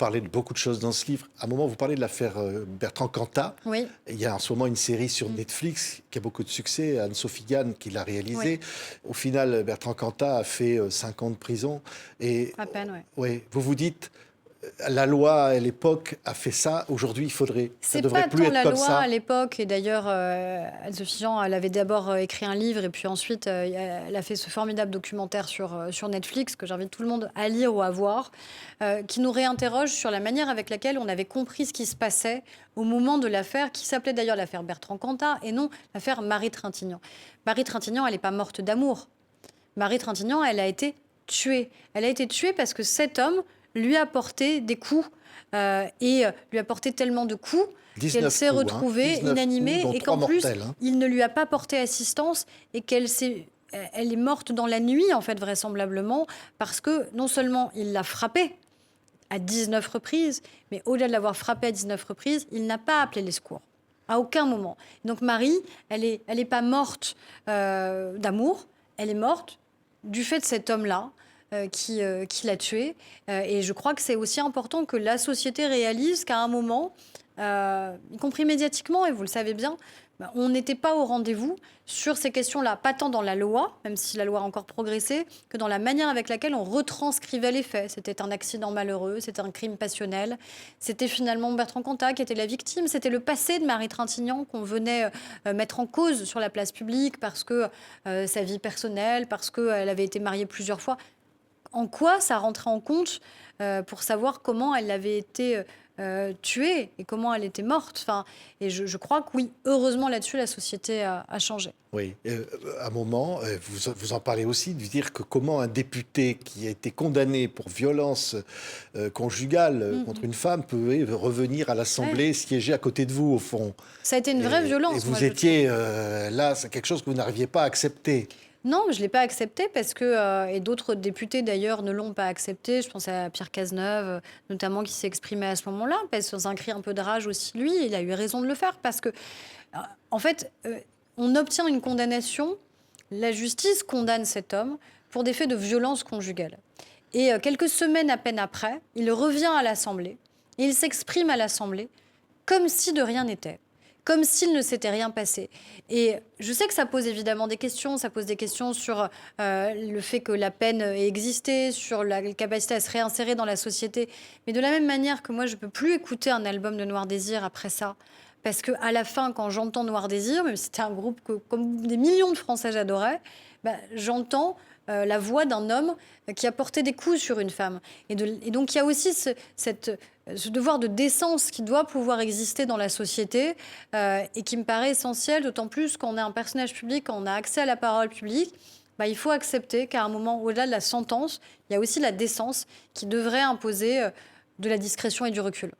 parlez de beaucoup de choses dans ce livre. À un moment, vous parlez de l'affaire Bertrand Cantat. Oui. Il y a en ce moment une série sur Netflix qui a beaucoup de succès, Anne-Sophie Gann qui l'a réalisée. Au final, Bertrand Cantat a fait 5 ans de prison. Et, À peine, oui. oui, vous vous dites, la loi à l'époque a fait ça, aujourd'hui il faudrait, ça C'est devrait pas plus tant être la comme loi ça. à l'époque, et d'ailleurs, Anne-Sophie Jean, elle avait d'abord écrit un livre, et puis ensuite, elle a fait ce formidable documentaire sur Netflix, que j'invite tout le monde à lire ou à voir, qui nous réinterroge sur la manière avec laquelle on avait compris ce qui se passait au moment de l'affaire, qui s'appelait d'ailleurs l'affaire Bertrand Cantat, et non l'affaire Marie Trintignant. Marie Trintignant, elle n'est pas morte d'amour. Marie Trintignant, elle a été tuée. Elle a été tuée parce que cet homme lui a porté des coups et lui a porté tellement de coups qu'elle s'est retrouvée inanimée et qu'en plus, il ne lui a pas porté assistance et elle est morte dans la nuit, en fait, vraisemblablement, parce que non seulement il l'a frappée à 19 reprises, mais au-delà de l'avoir frappée à 19 reprises, il n'a pas appelé les secours. À aucun moment. Donc Marie, elle est pas morte d'amour, elle est morte du fait de cet homme-là qui l'a tuée. Et je crois que c'est aussi important que la société réalise qu'à un moment, y compris médiatiquement, et vous le savez bien, on n'était pas au rendez-vous sur ces questions-là. Pas tant dans la loi, même si la loi a encore progressé, que dans la manière avec laquelle on retranscrivait les faits. C'était un accident malheureux, c'était un crime passionnel. C'était finalement Bertrand Cantat qui était la victime. C'était le passé de Marie Trintignant qu'on venait mettre en cause sur la place publique parce que sa vie personnelle, parce qu'elle avait été mariée plusieurs fois. En quoi ça rentrait en compte pour savoir comment elle avait été tuée et comment elle était morte. Enfin, et je crois que oui, heureusement là-dessus, la société a changé. Oui, à un moment, vous en parlez aussi, de dire que comment un député qui a été condamné pour violence conjugale contre une femme peut revenir à l'Assemblée, siéger à côté de vous, au fond. Ça a été une vraie violence. Et vous étiez là, c'est quelque chose que vous n'arriviez pas à accepter. Non, je ne l'ai pas accepté parce que, et d'autres députés d'ailleurs ne l'ont pas accepté. Je pense à Pierre Cazeneuve, notamment, qui s'est exprimé à ce moment-là, parce que dans un cri un peu de rage aussi, lui, il a eu raison de le faire parce que, en fait, on obtient une condamnation, la justice condamne cet homme pour des faits de violence conjugale. Et quelques semaines à peine après, il revient à l'Assemblée et il s'exprime à l'Assemblée comme si de rien n'était. Comme s'il ne s'était rien passé. Et je sais que ça pose évidemment des questions. Ça pose des questions sur le fait que la peine ait existé, sur la capacité à se réinsérer dans la société. Mais de la même manière que moi, je ne peux plus écouter un album de Noir Désir après ça. Parce qu'à la fin, quand j'entends Noir Désir, même si c'était un groupe que, comme des millions de Français, j'adorais, j'entends la voix d'un homme qui a porté des coups sur une femme. Et donc, il y a aussi ce devoir de décence qui doit pouvoir exister dans la société et qui me paraît essentiel, d'autant plus quand on est un personnage public, quand on a accès à la parole publique. Il faut accepter qu'à un moment, au-delà de la sentence, il y a aussi la décence qui devrait imposer de la discrétion et du recul.